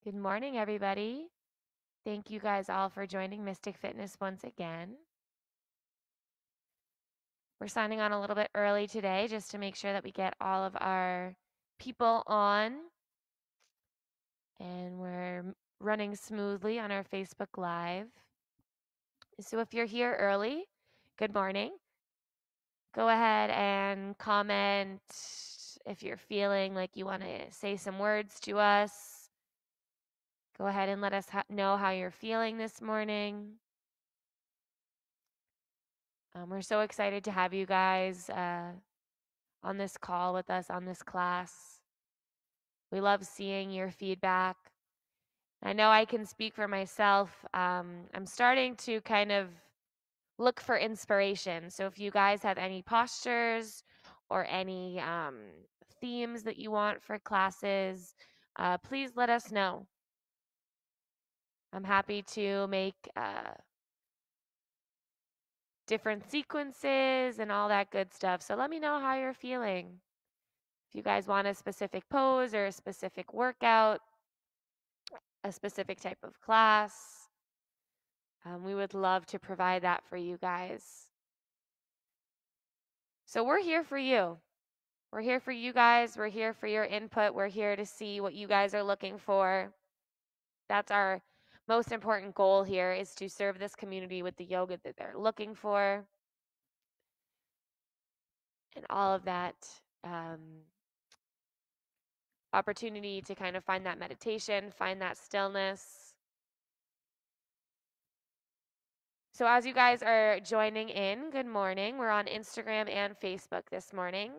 Good morning, everybody. Thank you guys all for joining Mystic Fitness once again. We're signing on a little bit early today just to make sure that we get all of our people on. And we're running smoothly on our Facebook Live. So if you're here early, good morning. Go ahead and comment if you're feeling like you want to say some words to us. Go ahead and let us know how you're feeling this morning. We're so excited to have you guys on this call with us on this class. We love seeing your feedback. I know I can speak for myself. I'm starting to kind of look for inspiration. So if you guys have any postures or any themes that you want for classes, please let us know. I'm happy to make different sequences and all that good stuff. So let me know how you're feeling. If you guys want a specific pose or a specific workout, a specific type of class, we would love to provide that for you guys. So we're here for you. We're here for you guys. We're here for your input. We're here to see what you guys are looking for. That's our most important goal here, is to serve this community with the yoga that they're looking for. And all of that opportunity to kind of find that meditation, find that stillness. So as you guys are joining in, good morning. We're on Instagram and Facebook this morning.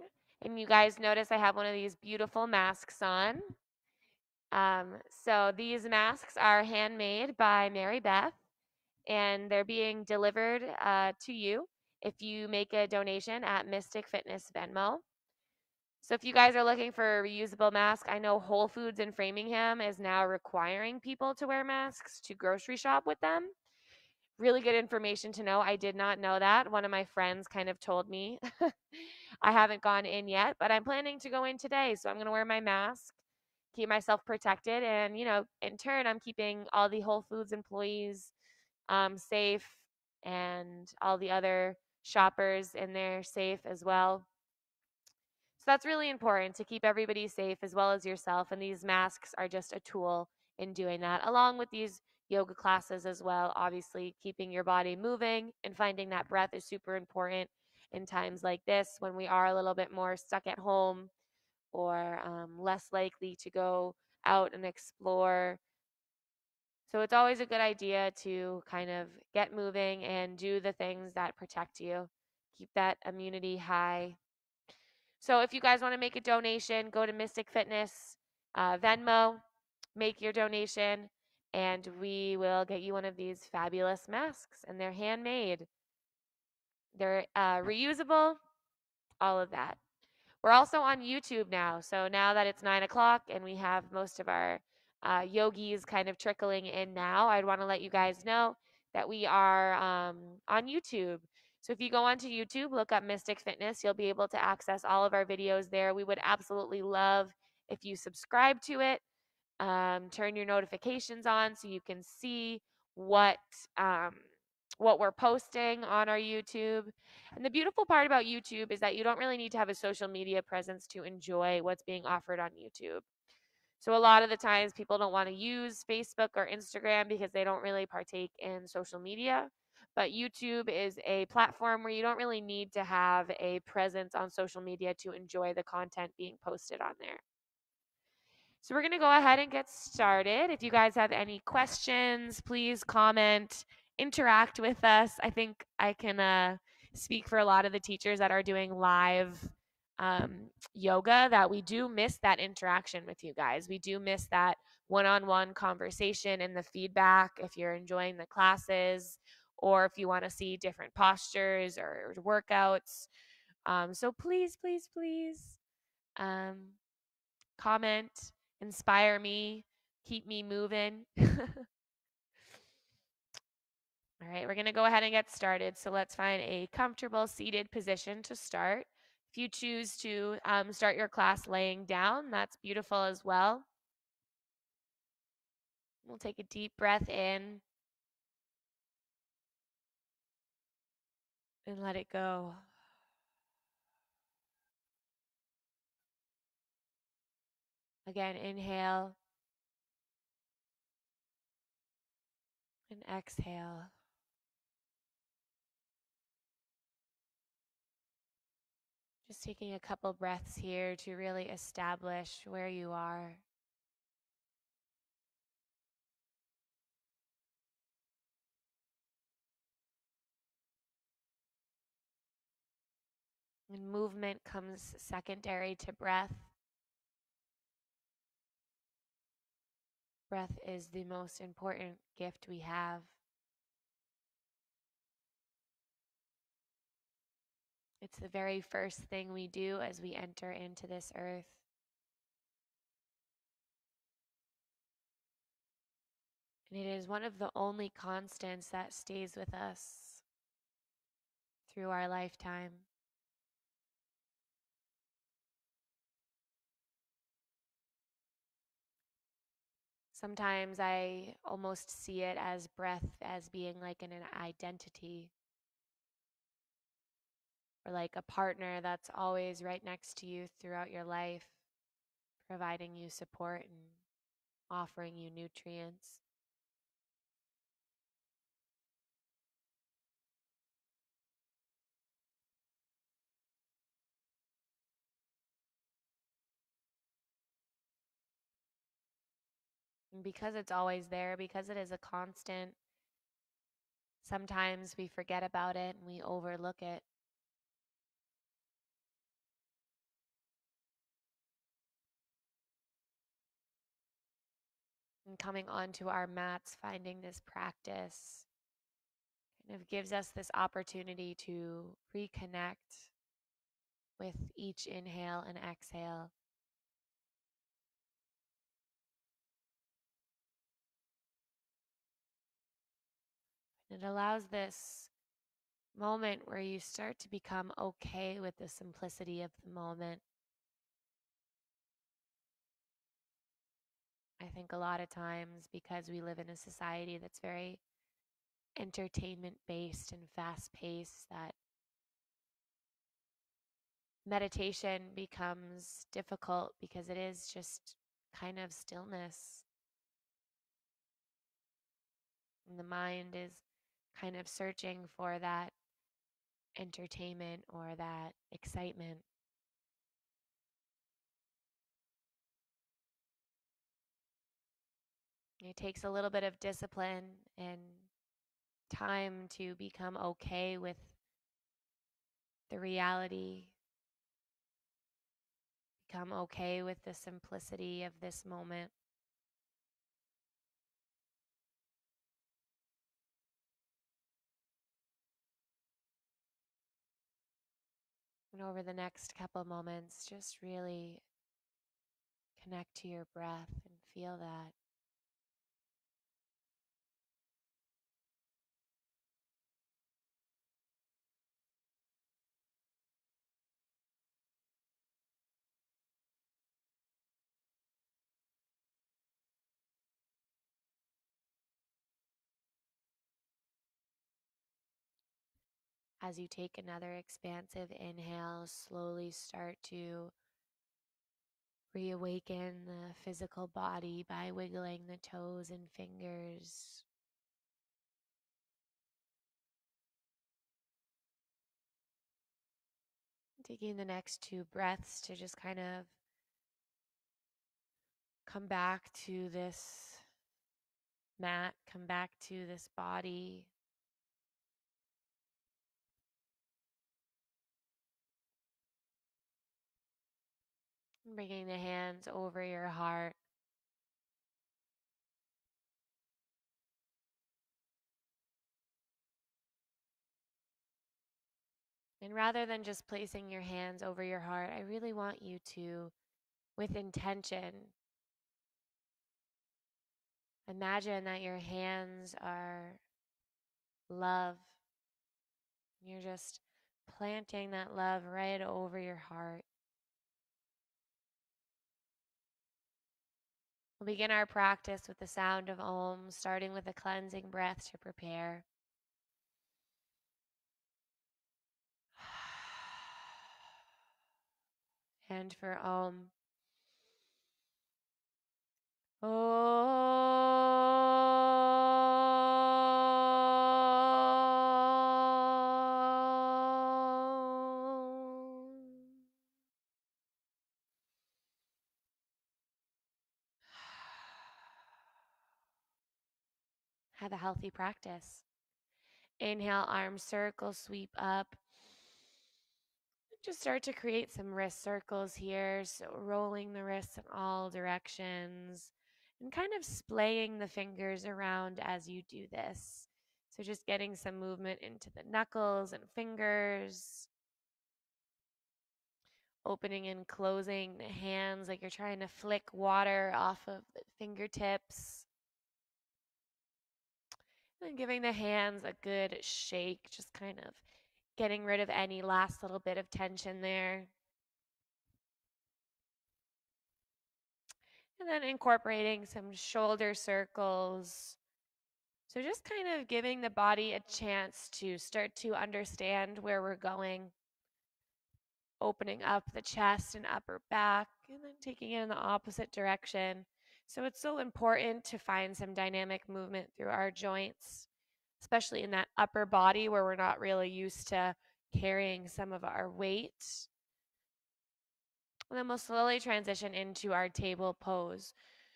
And you guys notice I have one of these beautiful masks on. So these masks are handmade by Mary Beth, and they're being delivered to you if you make a donation at Mystic Fitness Venmo. So if you guys are looking for a reusable mask, I know Whole Foods in Framingham is now requiring people to wear masks to grocery shop with them. Really good information to know. I did not know that. One of my friends kind of told me. I haven't gone in yet, but I'm planning to go in today. So I'm going to wear my mask, keep myself protected. And, in turn, I'm keeping all the Whole Foods employees safe, and all the other shoppers in there safe as well. So that's really important, to keep everybody safe as well as yourself. And these masks are just a tool in doing that, along with these yoga classes as well. Obviously, keeping your body moving and finding that breath is super important in times like this, when we are a little bit more stuck at home, or less likely to go out and explore. So it's always a good idea to kind of get moving and do the things that protect you, keep that immunity high. So if you guys want to make a donation, go to Mystic Fitness Venmo, make your donation, and we will get you one of these fabulous masks. And they're handmade. They're reusable, all of that. We're also on YouTube now. So now that it's 9 o'clock and we have most of our yogis kind of trickling in now, I'd want to let you guys know that we are on YouTube. So if you go onto YouTube, look up Mystic Fitness, you'll be able to access all of our videos there. We would absolutely love if you subscribe to it, turn your notifications on so you can see um, what we're posting on our YouTube. And the beautiful part about YouTube is that you don't really need to have a social media presence to enjoy what's being offered on YouTube. So a lot of the times people don't want to use Facebook or Instagram because they don't really partake in social media. But YouTube is a platform where you don't really need to have a presence on social media to enjoy the content being posted on there. So we're going to go ahead and get started. If you guys have any questions, please comment, interact with us. I think I can speak for a lot of the teachers that are doing live yoga, that we do miss that interaction with you guys. We do miss that one-on-one conversation and the feedback if you're enjoying the classes, or if you want to see different postures or workouts. So please, please, please comment, inspire me, keep me moving. All right, we're going to go ahead and get started. So let's find a comfortable seated position to start. If you choose to start your class laying down, that's beautiful as well. We'll take a deep breath in and let it go. Again, inhale and exhale. Just taking a couple breaths here to really establish where you are. And movement comes secondary to breath. Breath is the most important gift we have. It's the very first thing we do as we enter into this earth. And it is one of the only constants that stays with us through our lifetime. Sometimes I almost see it as breath as being like an identity, or like a partner that's always right next to you throughout your life, providing you support and offering you nutrients. And because it's always there, because it is a constant, sometimes we forget about it and we overlook it. And coming onto our mats, finding this practice kind of gives us this opportunity to reconnect with each inhale and exhale. It allows this moment where you start to become okay with the simplicity of the moment. I think a lot of times, because we live in a society that's very entertainment based and fast paced, that meditation becomes difficult because it is just kind of stillness. And the mind is kind of searching for that entertainment or that excitement. It takes a little bit of discipline and time to become okay with the reality, become okay with the simplicity of this moment. And over the next couple moments, just really connect to your breath and feel that. As you take another expansive inhale, slowly start to reawaken the physical body by wiggling the toes and fingers. Taking the next two breaths to just kind of come back to this mat, come back to this body. Bringing the hands over your heart. And rather than just placing your hands over your heart, I really want you to, with intention, imagine that your hands are love. You're just planting that love right over your heart. We'll begin our practice with the sound of Om, starting with a cleansing breath to prepare. And for Om. Have a healthy practice. Inhale, arms circle, sweep up. Just start to create some wrist circles here. So rolling the wrists in all directions and kind of splaying the fingers around as you do this. So just getting some movement into the knuckles and fingers. Opening and closing the hands like you're trying to flick water off of the fingertips. And giving the hands a good shake, just kind of getting rid of any last little bit of tension there. And then incorporating some shoulder circles. So just kind of giving the body a chance to start to understand where we're going. Opening up the chest and upper back, and then taking it in the opposite direction. So it's so important to find some dynamic movement through our joints, especially in that upper body where we're not really used to carrying some of our weight. And then we'll slowly transition into our table pose.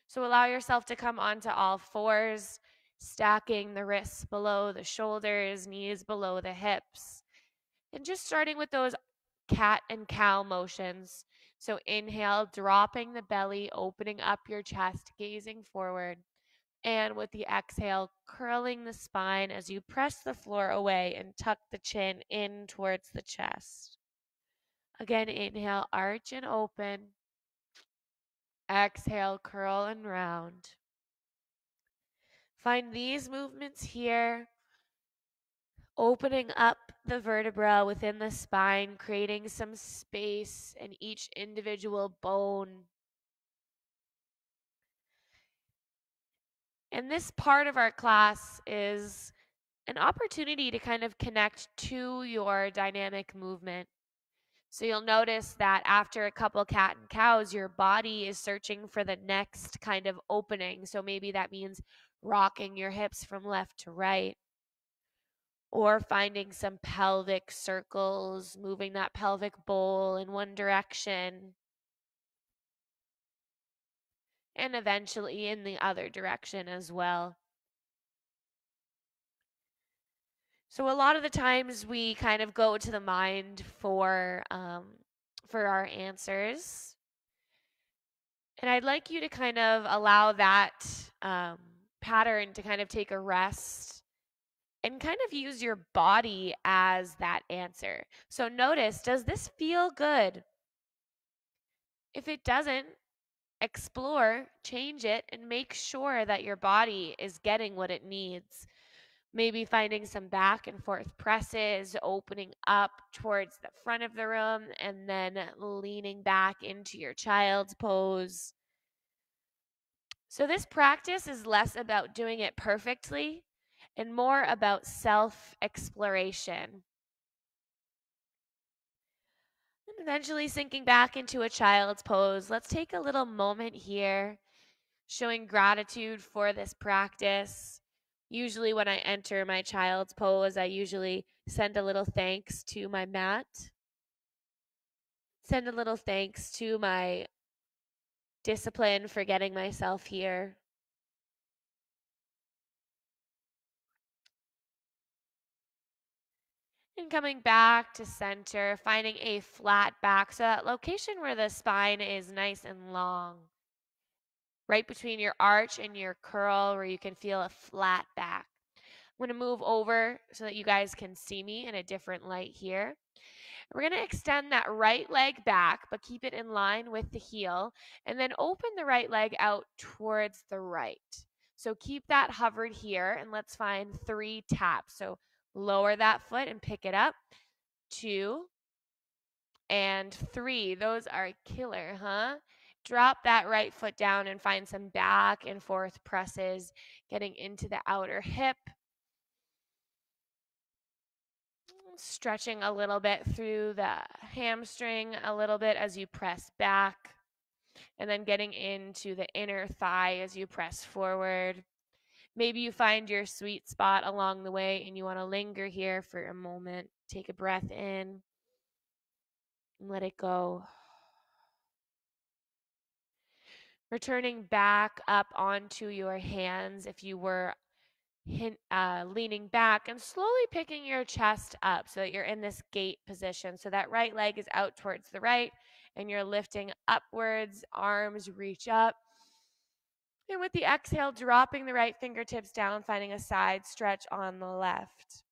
So allow yourself to come onto all fours, stacking the wrists below the shoulders, knees below the hips. And just starting with those cat and cow motions. So inhale, dropping the belly, opening up your chest, gazing forward. And with the exhale, curling the spine as you press the floor away and tuck the chin in towards the chest. Again, inhale, arch and open. Exhale, curl and round. Find these movements here, opening up the vertebra within the spine, creating some space in each individual bone. And this part of our class is an opportunity to kind of connect to your dynamic movement. So you'll notice that after a couple cat and cows, your body is searching for the next kind of opening. So maybe that means rocking your hips from left to right, or finding some pelvic circles, moving that pelvic bowl in one direction, and eventually in the other direction as well. So a lot of the times we kind of go to the mind for our answers. And I'd like you to kind of allow that pattern to kind of take a rest and kind of use your body as that answer. So notice, does this feel good? If it doesn't, explore, change it, and make sure that your body is getting what it needs. Maybe finding some back and forth presses, opening up towards the front of the room, and then leaning back into your child's pose. So this practice is less about doing it perfectly and more about self-exploration. And eventually sinking back into a child's pose. Let's take a little moment here, showing gratitude for this practice. Usually when I enter my child's pose, I usually send a little thanks to my mat. Send a little thanks to my discipline for getting myself here. And coming back to center, finding a flat back. So that location where the spine is nice and long. Right between your arch and your curl where you can feel a flat back. I'm going to move over so that you guys can see me in a different light here. We're going to extend that right leg back, but keep it in line with the heel, and then open the right leg out towards the right. So keep that hovered here, and let's find 3 taps. So lower that foot and pick it up. 2 and 3. Those are killer, huh? Drop that right foot down and find some back and forth presses, getting into the outer hip. Stretching a little bit through the hamstring a little bit as you press back. And then getting into the inner thigh as you press forward. Maybe you find your sweet spot along the way and you want to linger here for a moment. Take a breath in and let it go. Returning back up onto your hands if you were leaning back, and slowly picking your chest up so that you're in this gate position. So that right leg is out towards the right and you're lifting upwards, arms reach up. And with the exhale, dropping the right fingertips down, finding a side stretch on the left.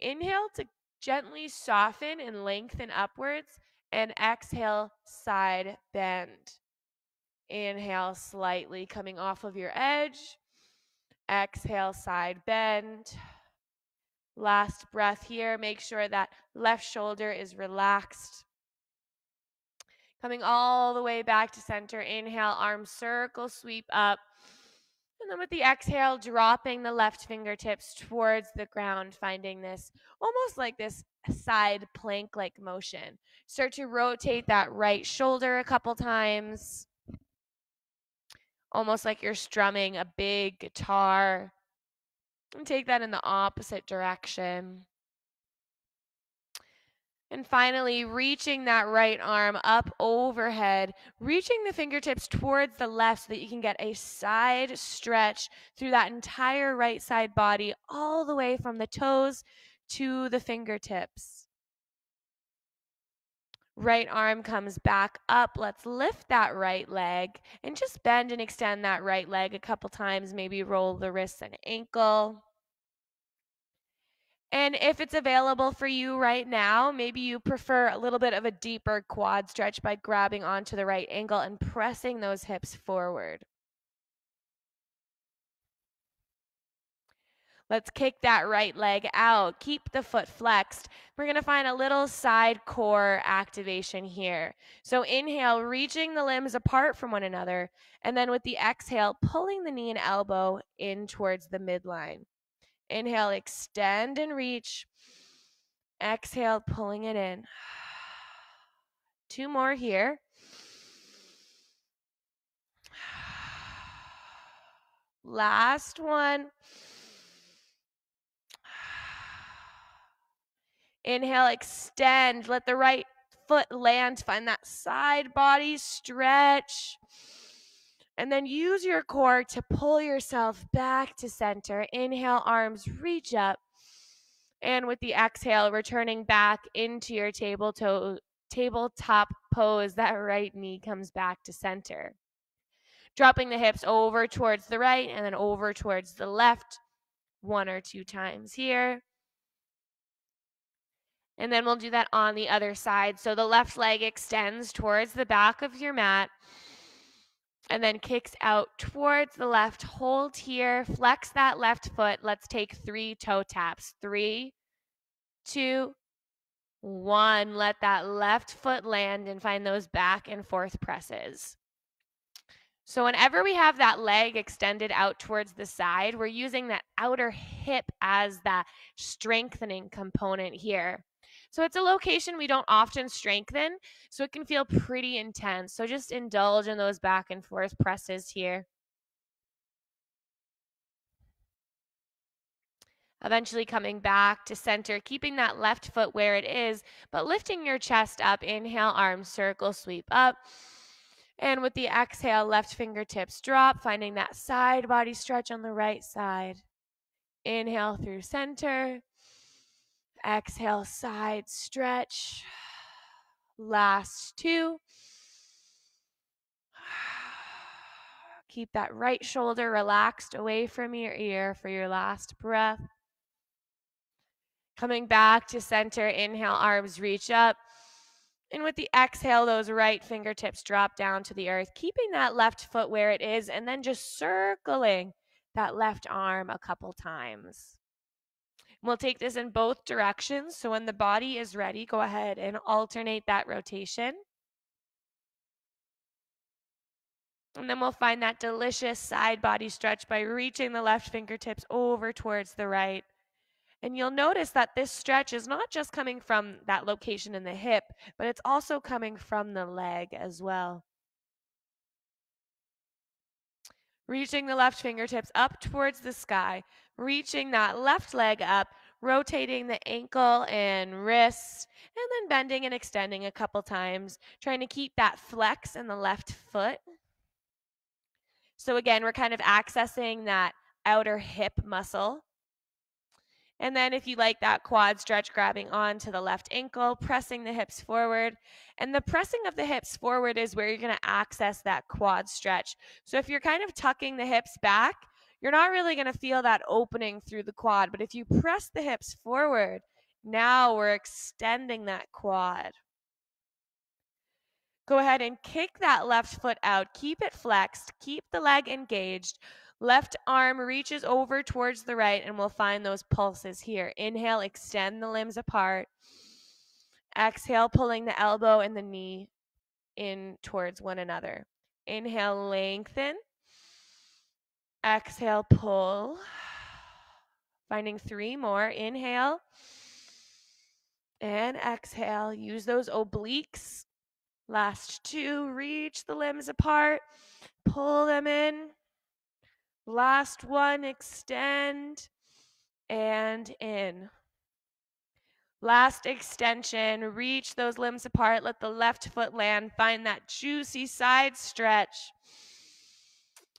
Inhale to gently soften and lengthen upwards, and exhale, side bend. Inhale, slightly coming off of your edge. Exhale, side bend. Last breath here. Make sure that left shoulder is relaxed. Coming all the way back to center. Inhale, arm circle, sweep up. And then with the exhale, dropping the left fingertips towards the ground, finding this almost like this side plank-like motion. Start to rotate that right shoulder a couple times. Almost like you're strumming a big guitar. And take that in the opposite direction. And finally, reaching that right arm up overhead, reaching the fingertips towards the left so that you can get a side stretch through that entire right side body, all the way from the toes to the fingertips. Right arm comes back up. Let's lift that right leg and just bend and extend that right leg a couple times. Maybe roll the wrists and ankle. And if it's available for you right now, maybe you prefer a little bit of a deeper quad stretch by grabbing onto the right ankle and pressing those hips forward. Let's kick that right leg out. Keep the foot flexed. We're going to find a little side core activation here. So inhale, reaching the limbs apart from one another. And then with the exhale, pulling the knee and elbow in towards the midline. Inhale, extend and reach. Exhale, pulling it in. 2 more here. Last one. Inhale, extend. Let the right foot land. Find that side body stretch. And then use your core to pull yourself back to center. Inhale, arms reach up. And with the exhale, returning back into your tabletop pose, that right knee comes back to center. Dropping the hips over towards the right and then over towards the left 1 or 2 times here. And then we'll do that on the other side. So the left leg extends towards the back of your mat and then kicks out towards the left. Hold here, flex that left foot. Let's take 3 toe taps. 3, 2, 1. Let that left foot land and find those back and forth presses. So whenever we have that leg extended out towards the side, we're using that outer hip as that strengthening component here. So it's a location we don't often strengthen, so it can feel pretty intense. So just indulge in those back and forth presses here. Eventually coming back to center, keeping that left foot where it is, but lifting your chest up. Inhale, arms circle, sweep up. And with the exhale, left fingertips drop, finding that side body stretch on the right side. Inhale through center. Exhale, side stretch. Last 2. Keep that right shoulder relaxed away from your ear for your last breath. Coming back to center, inhale, arms reach up. And with the exhale, those right fingertips drop down to the earth, keeping that left foot where it is, and then just circling that left arm a couple times. We'll take this in both directions. So when the body is ready, go ahead and alternate that rotation. And then we'll find that delicious side body stretch by reaching the left fingertips over towards the right. And you'll notice that this stretch is not just coming from that location in the hip, but it's also coming from the leg as well. Reaching the left fingertips up towards the sky, reaching that left leg up, rotating the ankle and wrist, and then bending and extending a couple times, trying to keep that flex in the left foot. So again, we're kind of accessing that outer hip muscle. And then if you like that quad stretch, grabbing onto the left ankle, pressing the hips forward. And the pressing of the hips forward is where you're going to access that quad stretch. So if you're kind of tucking the hips back, you're not really going to feel that opening through the quad. But if you press the hips forward, now we're extending that quad. Go ahead and kick that left foot out. Keep it flexed. Keep the leg engaged. Left arm reaches over towards the right, and we'll find those pulses here. Inhale, extend the limbs apart. Exhale, pulling the elbow and the knee in towards one another. Inhale, lengthen. Exhale, pull. Finding 3 more. Inhale. And exhale. Use those obliques. Last 2. Reach the limbs apart. Pull them in. Last 1, extend and in. Last extension, reach those limbs apart, let the left foot land, find that juicy side stretch.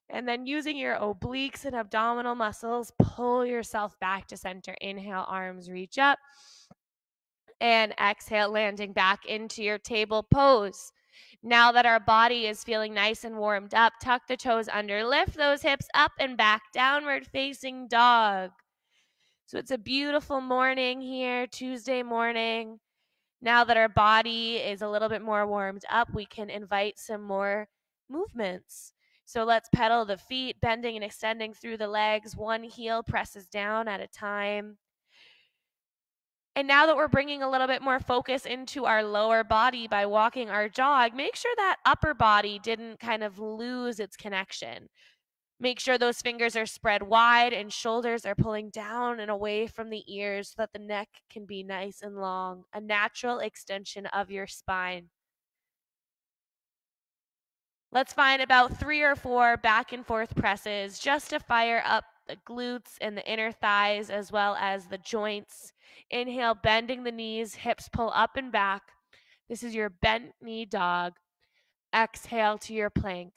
And then using your obliques and abdominal muscles, pull yourself back to center. Inhale, arms reach up. And exhale, landing back into your table pose. Now that our body is feeling nice and warmed up, tuck the toes under, lift those hips up and back, downward facing dog. So it's a beautiful morning here, Tuesday morning. Now that our body is a little bit more warmed up, we can invite some more movements. So let's pedal the feet, bending and extending through the legs. One heel presses down at a time. And now that we're bringing a little bit more focus into our lower body by walking our jog, make sure that upper body didn't kind of lose its connection. Make sure those fingers are spread wide and shoulders are pulling down and away from the ears so that the neck can be nice and long, a natural extension of your spine. Let's find about 3 or 4 back and forth presses just to fire up the glutes and the inner thighs as well as the joints. Inhale, bending the knees, hips pull up and back. This is your bent knee dog. Exhale to your plank.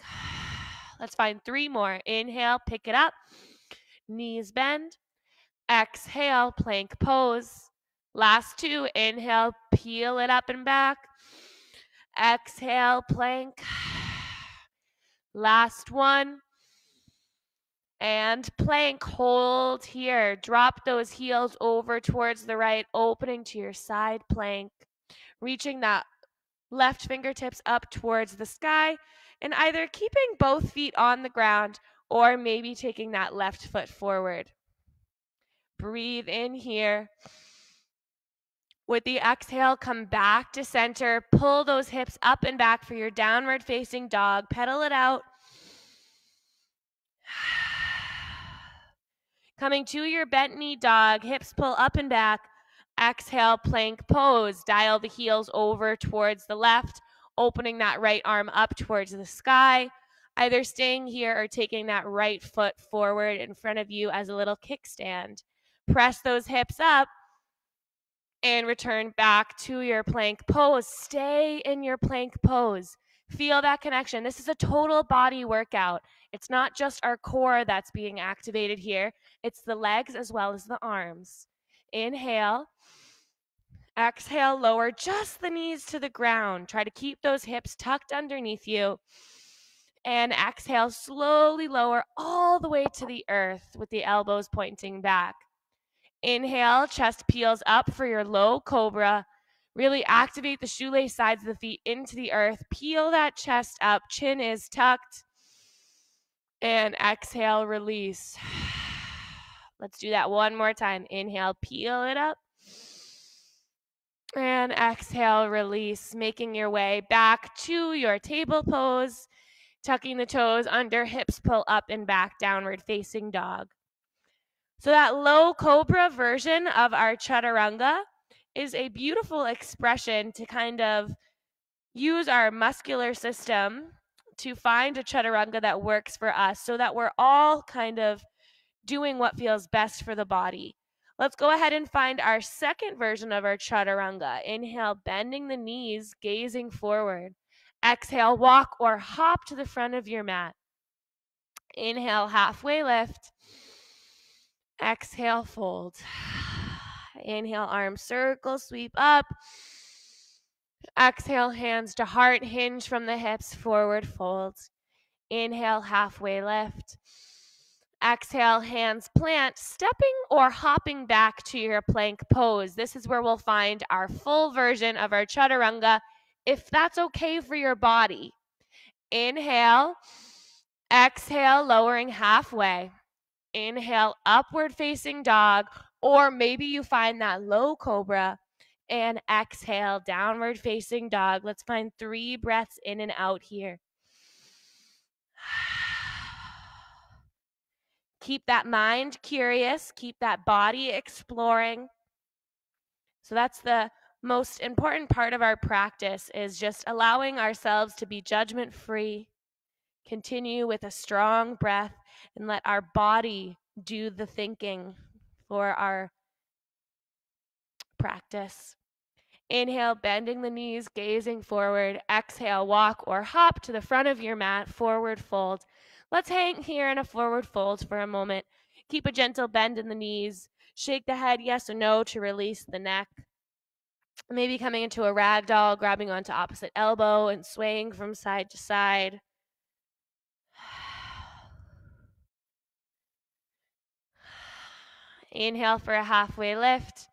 Let's find 3 more. Inhale, pick it up. Knees bend. Exhale, plank pose. Last 2. Inhale, peel it up and back. Exhale, plank. Last 1. And plank, hold here. Drop those heels over towards the right, opening to your side plank. Reaching that left fingertips up towards the sky, and either keeping both feet on the ground or maybe taking that left foot forward. Breathe in here. With the exhale, come back to center. Pull those hips up and back for your downward facing dog. Pedal it out. Coming to your bent knee dog, hips pull up and back. Exhale, plank pose. Dial the heels over towards the left, opening that right arm up towards the sky. Either staying here or taking that right foot forward in front of you as a little kickstand. Press those hips up and return back to your plank pose. Stay in your plank pose. Feel that connection. This is a total body workout. It's not just our core that's being activated here. It's the legs as well as the arms. Inhale. Exhale, lower just the knees to the ground. Try to keep those hips tucked underneath you. And exhale, slowly lower all the way to the earth with the elbows pointing back. Inhale, chest peels up for your low cobra. Really activate the shoelace sides of the feet into the earth. Peel that chest up. Chin is tucked. And exhale, release. Let's do that one more time. Inhale, peel it up. And exhale, release, making your way back to your table pose. Tucking the toes under, hips pull up and back, downward facing dog. So that low cobra version of our chaturanga is a beautiful expression to kind of use our muscular system to find a chaturanga that works for us so that we're all kind of doing what feels best for the body. Let's go ahead and find our second version of our chaturanga. Inhale, bending the knees, gazing forward. Exhale, walk or hop to the front of your mat. Inhale, halfway lift. Exhale, fold. Inhale, arm circle, sweep up. Exhale, hands to heart, hinge from the hips, forward fold. Inhale, halfway lift. Exhale, hands plant, stepping or hopping back to your plank pose. This is where we'll find our full version of our chaturanga, if that's okay for your body. Inhale, exhale, lowering halfway. Inhale, upward facing dog, or maybe you find that low cobra, and exhale, downward facing dog. Let's find 3 breaths in and out here. Keep that mind curious, keep that body exploring. So that's the most important part of our practice, is just allowing ourselves to be judgment-free, continue with a strong breath, and let our body do the thinking for our practice. Inhale, bending the knees, gazing forward. Exhale, walk or hop to the front of your mat, forward fold. Let's hang here in a forward fold for a moment. Keep a gentle bend in the knees. Shake the head yes or no to release the neck. Maybe coming into a ragdoll, grabbing onto opposite elbow and swaying from side to side. Inhale for a halfway lift.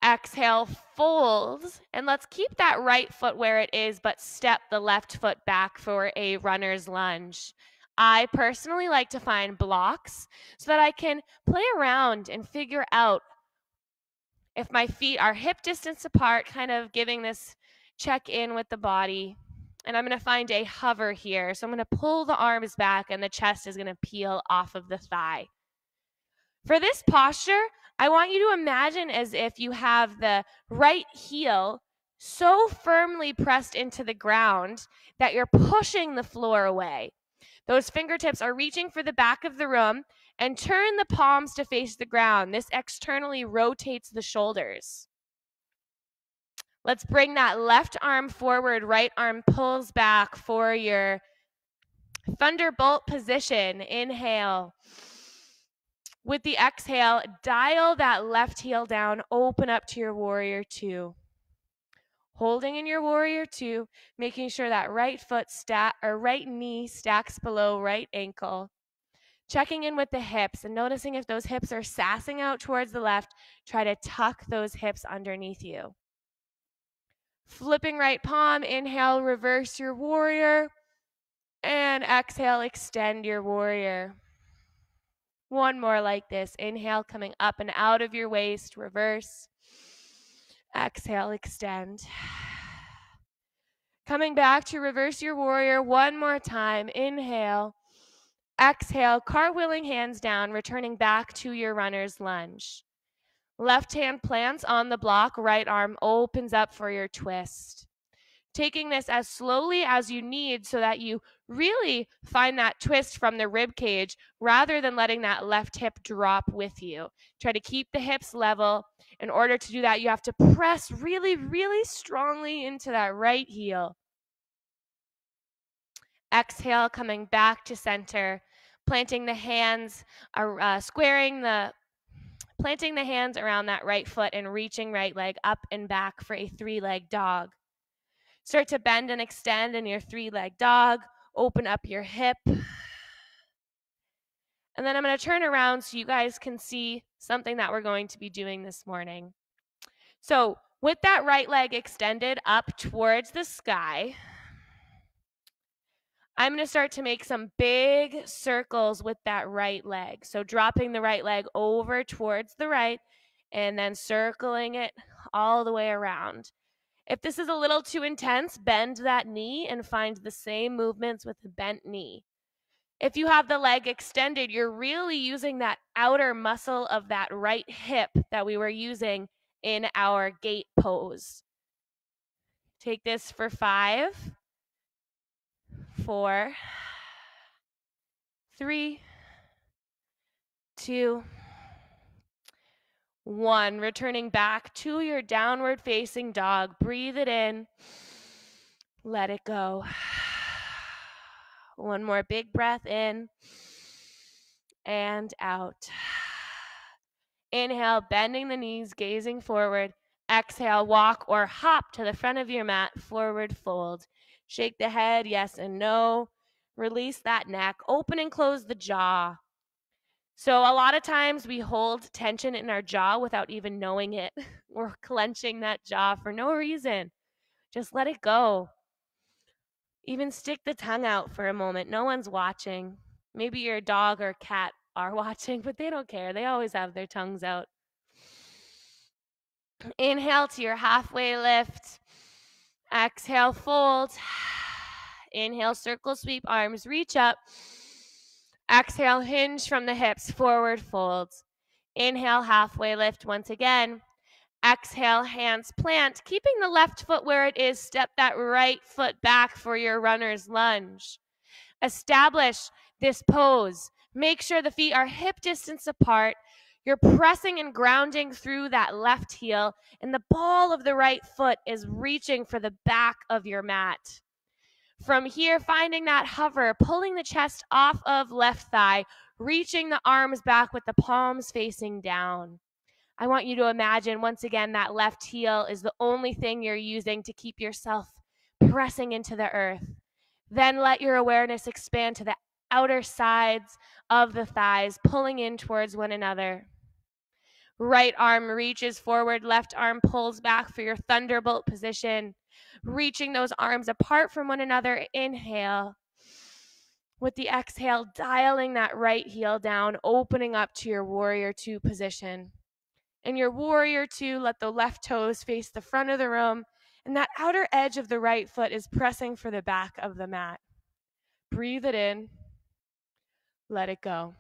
Exhale, fold, and let's keep that right foot where it is, but step the left foot back for a runner's lunge. I personally like to find blocks so that I can play around and figure out if my feet are hip distance apart, kind of giving this check in with the body. And I'm going to find a hover here. So I'm going to pull the arms back and the chest is going to peel off of the thigh. For this posture, I want you to imagine as if you have the right heel so firmly pressed into the ground that you're pushing the floor away. Those fingertips are reaching for the back of the room, and turn the palms to face the ground. This externally rotates the shoulders. Let's bring that left arm forward, right arm pulls back for your thunderbolt position. Inhale. With the exhale, dial that left heel down, open up to your warrior 2. Holding in your warrior 2, making sure that right knee stacks below right ankle. Checking in with the hips and noticing if those hips are sassing out towards the left, try to tuck those hips underneath you. Flipping right palm, inhale, reverse your warrior, and exhale, extend your warrior. One more like this. Inhale, coming up and out of your waist, reverse. Exhale, extend. Coming back to reverse your warrior one more time. Inhale. Exhale, cartwheeling hands down, returning back to your runner's lunge. Left hand plants on the block, right arm opens up for your twist. Taking this as slowly as you need so that you really find that twist from the rib cage rather than letting that left hip drop with you. Try to keep the hips level. In order to do that, you have to press really, really strongly into that right heel. Exhale, coming back to center, planting the hands, planting the hands around that right foot and reaching right leg up and back for a 3-leg dog. Start to bend and extend in your 3-leg dog. Open up your hip. And then I'm going to turn around so you guys can see something that we're going to be doing this morning. So with that right leg extended up towards the sky, I'm going to start to make some big circles with that right leg. So dropping the right leg over towards the right and then circling it all the way around. If this is a little too intense, bend that knee and find the same movements with the bent knee. If you have the leg extended, you're really using that outer muscle of that right hip that we were using in our gate pose. Take this for 5, 4, 3, 2, 1. Returning back to your downward facing dog. Breathe it in. Let it go. One more big breath in and out. Inhale, bending the knees, gazing forward. Exhale, walk or hop to the front of your mat, forward fold. Shake the head, yes and no. Release that neck, open and close the jaw. So a lot of times we hold tension in our jaw without even knowing it. We're clenching that jaw for no reason. Just let it go. Even stick the tongue out for a moment. No one's watching. Maybe your dog or cat are watching, but they don't care. They always have their tongues out. Inhale to your halfway lift. Exhale, fold. Inhale, circle sweep, arms reach up. Exhale, hinge from the hips, forward fold. Inhale, halfway lift once again. Exhale, hands plant, keeping the left foot where it is. Step that right foot back for your runner's lunge. Establish this pose. Make sure the feet are hip distance apart. You're pressing and grounding through that left heel, and the ball of the right foot is reaching for the back of your mat. From here, finding that hover, pulling the chest off of left thigh, reaching the arms back with the palms facing down. I want you to imagine, once again, that left heel is the only thing you're using to keep yourself pressing into the earth. Then let your awareness expand to the outer sides of the thighs, pulling in towards one another. Right arm reaches forward, left arm pulls back for your thunderbolt position. Reaching those arms apart from one another, inhale. With the exhale, dialing that right heel down, opening up to your warrior 2 position. In your warrior 2, let the left toes face the front of the room, and that outer edge of the right foot is pressing for the back of the mat. Breathe it in. Let it go.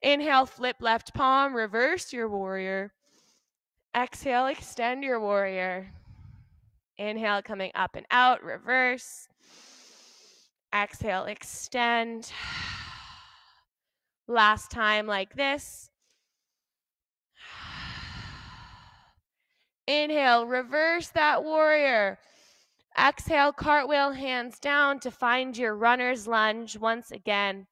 Inhale, flip left palm, reverse your warrior. Exhale, extend your warrior. Inhale, coming up and out, reverse. Exhale, extend. Last time like this. Inhale, reverse that warrior. Exhale, cartwheel, hands down to find your runner's lunge once again.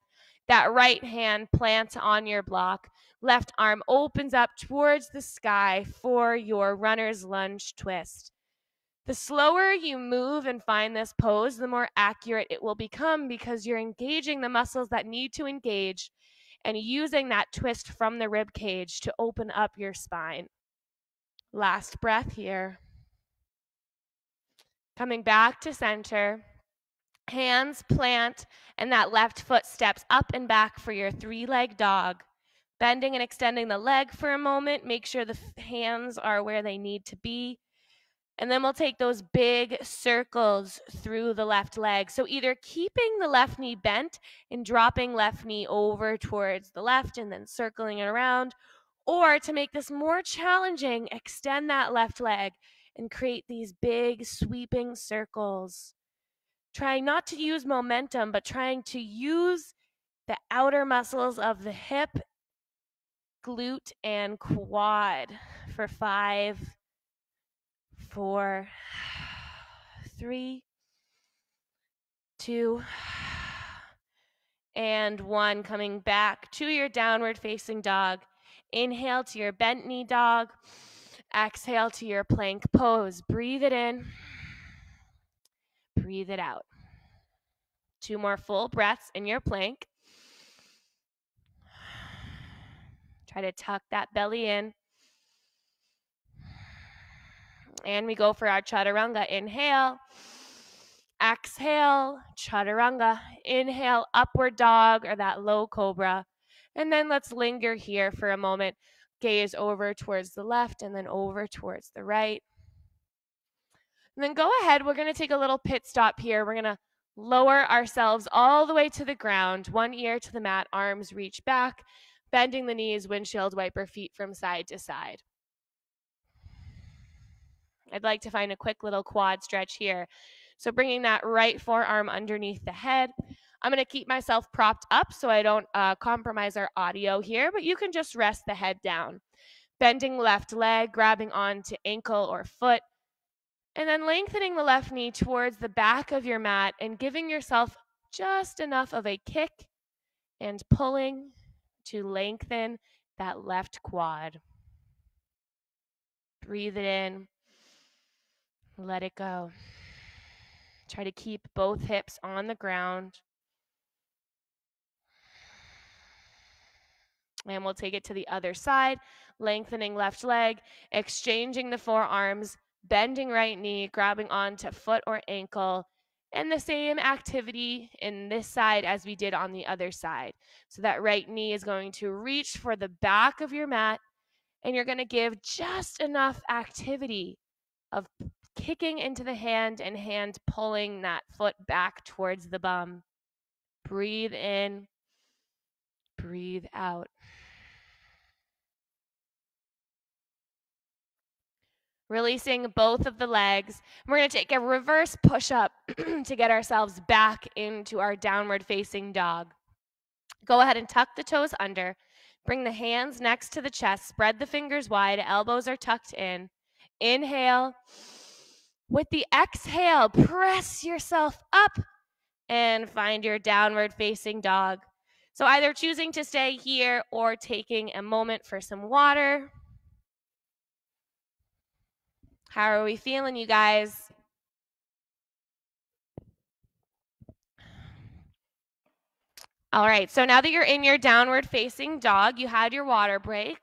That right hand plants on your block. Left arm opens up towards the sky for your runner's lunge twist. The slower you move and find this pose, the more accurate it will become, because you're engaging the muscles that need to engage and using that twist from the rib cage to open up your spine. Last breath here. Coming back to center. Hands plant, and that left foot steps up and back for your 3-leg dog. Bending and extending the leg for a moment. Make sure the hands are where they need to be. And then we'll take those big circles through the left leg. So either keeping the left knee bent and dropping left knee over towards the left and then circling it around, or to make this more challenging, extend that left leg and create these big sweeping circles. Trying not to use momentum, but trying to use the outer muscles of the hip, glute, and quad for 5, 4, 3, 2, and 1. Coming back to your downward facing dog. Inhale to your bent knee dog. Exhale to your plank pose. Breathe it in. Breathe it out. 2 more full breaths in your plank. Try to tuck that belly in. And we go for our chaturanga. Inhale. Exhale, chaturanga. Inhale, upward dog or that low cobra. And then let's linger here for a moment. Gaze over towards the left and then over towards the right. And then go ahead, we're going to take a little pit stop here. We're going to lower ourselves all the way to the ground, one ear to the mat, arms reach back, bending the knees, windshield wiper feet from side to side. I'd like to find a quick little quad stretch here. So bringing that right forearm underneath the head. I'm going to keep myself propped up so I don't compromise our audio here, but you can just rest the head down. Bending left leg, grabbing onto ankle or foot, and then lengthening the left knee towards the back of your mat and giving yourself just enough of a kick and pulling to lengthen that left quad. Breathe it in. Let it go. Try to keep both hips on the ground. And we'll take it to the other side, lengthening left leg, exchanging the forearms, bending right knee, grabbing onto foot or ankle, and the same activity in this side as we did on the other side. So that right knee is going to reach for the back of your mat, and you're going to give just enough activity of kicking into the hand and hand pulling that foot back towards the bum. Breathe in, breathe out. Releasing both of the legs. We're going to take a reverse push-up to get ourselves back into our downward facing dog. Go ahead and tuck the toes under. Bring the hands next to the chest. Spread the fingers wide. Elbows are tucked in. Inhale. With the exhale, press yourself up and find your downward facing dog. So either choosing to stay here or taking a moment for some water. How are we feeling, you guys? All right, so now that you're in your downward facing dog, you had your water break,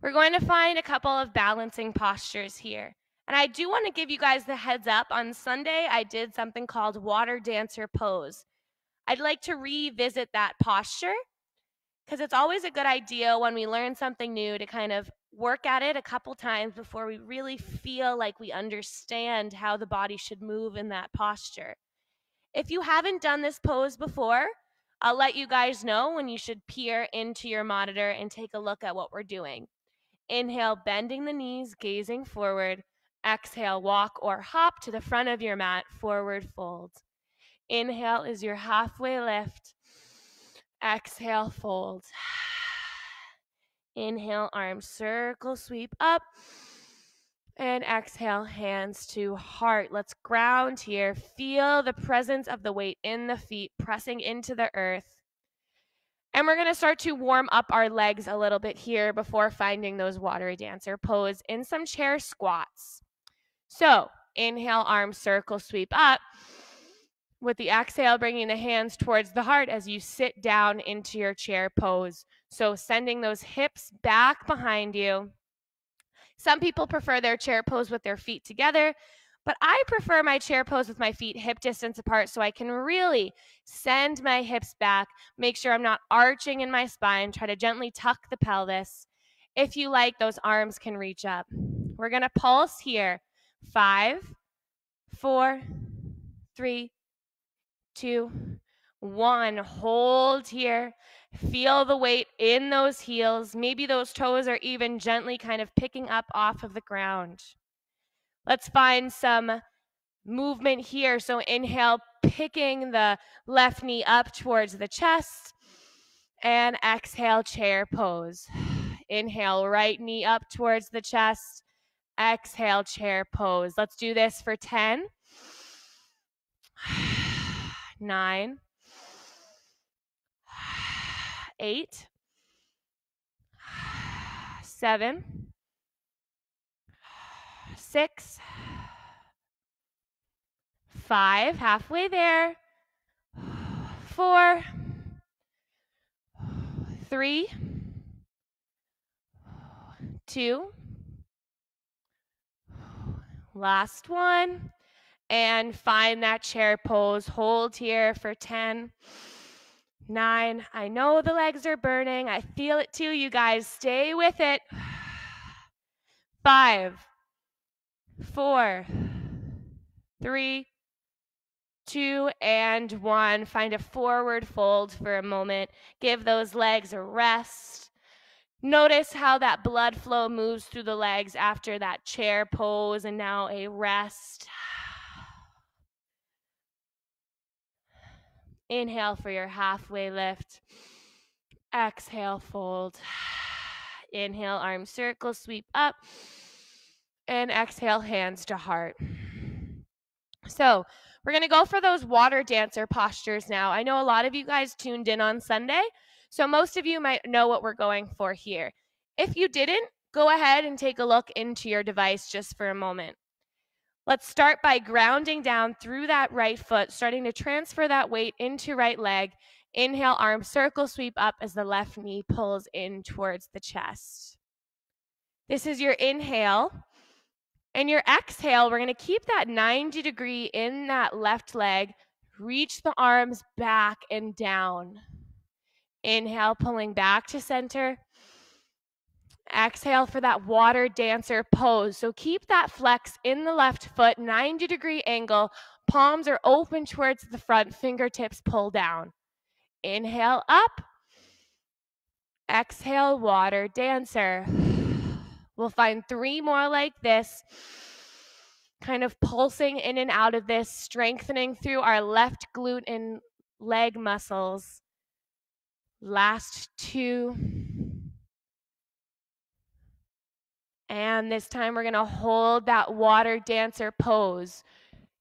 we're going to find a couple of balancing postures here. And I do want to give you guys the heads up. On Sunday, I did something called water dancer pose. I'd like to revisit that posture because it's always a good idea when we learn something new to kind of work at it a couple times before we really feel like we understand how the body should move in that posture. If you haven't done this pose before, I'll let you guys know when you should peer into your monitor and take a look at what we're doing. Inhale, bending the knees, gazing forward. Exhale, walk or hop to the front of your mat, forward fold. Inhale is your halfway lift. Exhale, fold. Inhale, arms circle, sweep up. And exhale, hands to heart. Let's ground here. Feel the presence of the weight in the feet, pressing into the earth. And we're going to start to warm up our legs a little bit here before finding those water dancer pose in some chair squats. So inhale, arms circle, sweep up. With the exhale, bringing the hands towards the heart as you sit down into your chair pose. So sending those hips back behind you. Some people prefer their chair pose with their feet together, but I prefer my chair pose with my feet hip distance apart so I can really send my hips back, make sure I'm not arching in my spine, try to gently tuck the pelvis. If you like, those arms can reach up. We're going to pulse here. 5, 4, 3, 2, 1. Hold here. Feel the weight in those heels. Maybe those toes are even gently kind of picking up off of the ground. Let's find some movement here. So inhale, picking the left knee up towards the chest. And exhale, chair pose. Inhale, right knee up towards the chest. Exhale, chair pose. Let's do this for 10, 9, 8, 7, 6, 5, halfway there, 4, 3, 2, last one, and find that chair pose. Hold here for 10, 9. I know the legs are burning. I feel it too, you guys. Stay with it. 5, 4, 3, 2, and 1. Find a forward fold for a moment. Give those legs a rest. Notice how that blood flow moves through the legs after that chair pose and now a rest. Inhale for your halfway lift. Exhale, fold. Inhale, arm circle, sweep up. And exhale, hands to heart. So we're going to go for those water dancer postures now. I know a lot of you guys tuned in on Sunday, so most of you might know what we're going for here. If you didn't, go ahead and take a look into your device just for a moment. Let's start by grounding down through that right foot, starting to transfer that weight into right leg. Inhale, arm circle, sweep up as the left knee pulls in towards the chest. This is your inhale. And your exhale, we're going to keep that 90 degree in that left leg. Reach the arms back and down. Inhale, pulling back to center. Exhale for that water dancer pose. So keep that flex in the left foot, 90 degree angle. Palms are open towards the front, fingertips pull down. Inhale up. Exhale, water dancer. We'll find 3 more like this. Kind of pulsing in and out of this, strengthening through our left glute and leg muscles. Last 2. And this time we're going to hold that water dancer pose.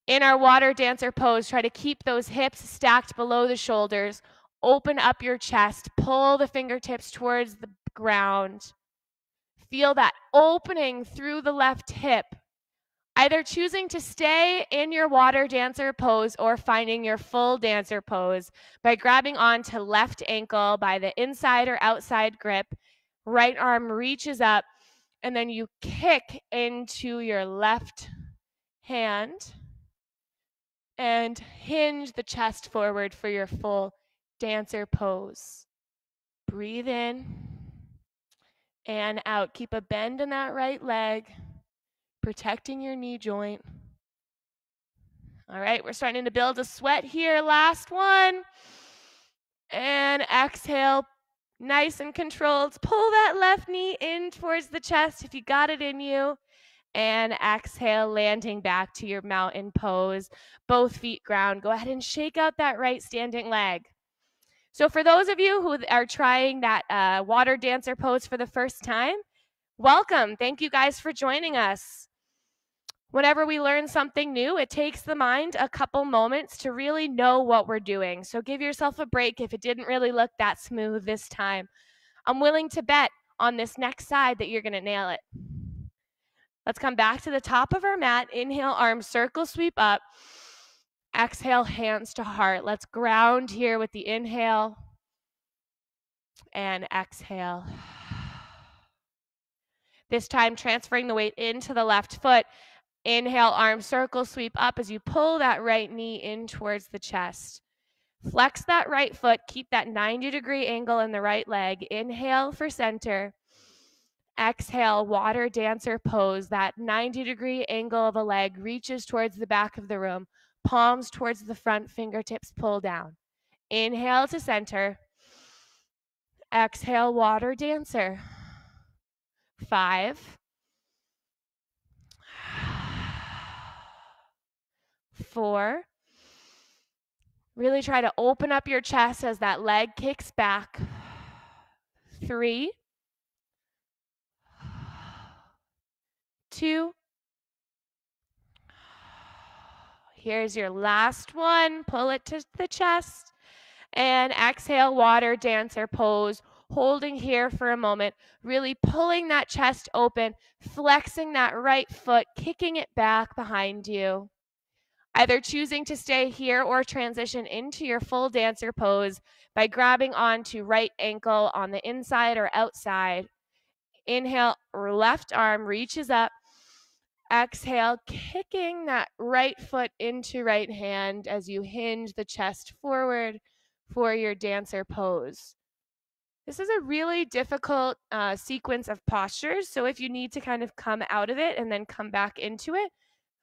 In our water dancer pose, try to keep those hips stacked below the shoulders. Open up your chest. Pull the fingertips towards the ground. Feel that opening through the left hip. Either choosing to stay in your water dancer pose or finding your full dancer pose by grabbing onto left ankle by the inside or outside grip. Right arm reaches up, and then you kick into your left hand and hinge the chest forward for your full dancer pose. Breathe in and out. Keep a bend in that right leg, protecting your knee joint. All right, we're starting to build a sweat here. Last one. And exhale, nice and controlled. Pull that left knee in towards the chest if you got it in you. And exhale, landing back to your mountain pose. Both feet ground. Go ahead and shake out that right standing leg. So for those of you who are trying that water dancer pose for the first time, welcome. Thank you guys for joining us. Whenever we learn something new, it takes the mind a couple moments to really know what we're doing. So give yourself a break if it didn't really look that smooth this time. I'm willing to bet on this next side that you're going to nail it. Let's come back to the top of our mat. Inhale, arms circle, sweep up. Exhale, hands to heart. Let's ground here with the inhale and exhale. This time, transferring the weight into the left foot. Inhale, arm circle, sweep up as you pull that right knee in towards the chest. Flex that right foot, keep that 90 degree angle in the right leg. Inhale for center. Exhale, water dancer pose. That 90 degree angle of a leg reaches towards the back of the room. Palms towards the front, fingertips pull down. Inhale to center. Exhale, water dancer. 5, 4. Really try to open up your chest as that leg kicks back. 3, 2. Here's your last one. Pull it to the chest. And exhale, water dancer pose. Holding here for a moment. Really pulling that chest open. Flexing that right foot. Kicking it back behind you. Either choosing to stay here or transition into your full dancer pose by grabbing onto right ankle on the inside or outside. Inhale, left arm reaches up. Exhale, kicking that right foot into right hand as you hinge the chest forward for your dancer pose. This is a really difficult sequence of postures, so if you need to kind of come out of it and then come back into it,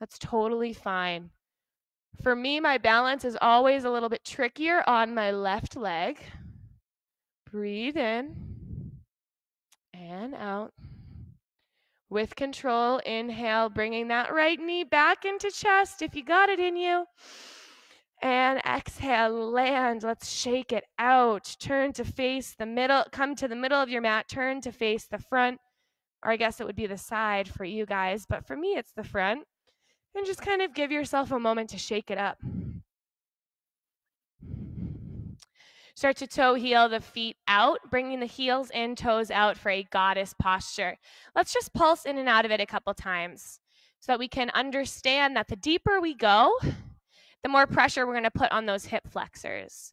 that's totally fine. For me, my balance is always a little bit trickier on my left leg. Breathe in and out. With control, inhale, bringing that right knee back into chest if you got it in you. And exhale, land. Let's shake it out. Turn to face the middle. Come to the middle of your mat. Turn to face the front. Or I guess it would be the side for you guys. But for me, it's the front. And just kind of give yourself a moment to shake it up. Start to toe heel the feet out, bringing the heels in, toes out for a goddess posture. Let's just pulse in and out of it a couple times so that we can understand that the deeper we go, the more pressure we're going to put on those hip flexors.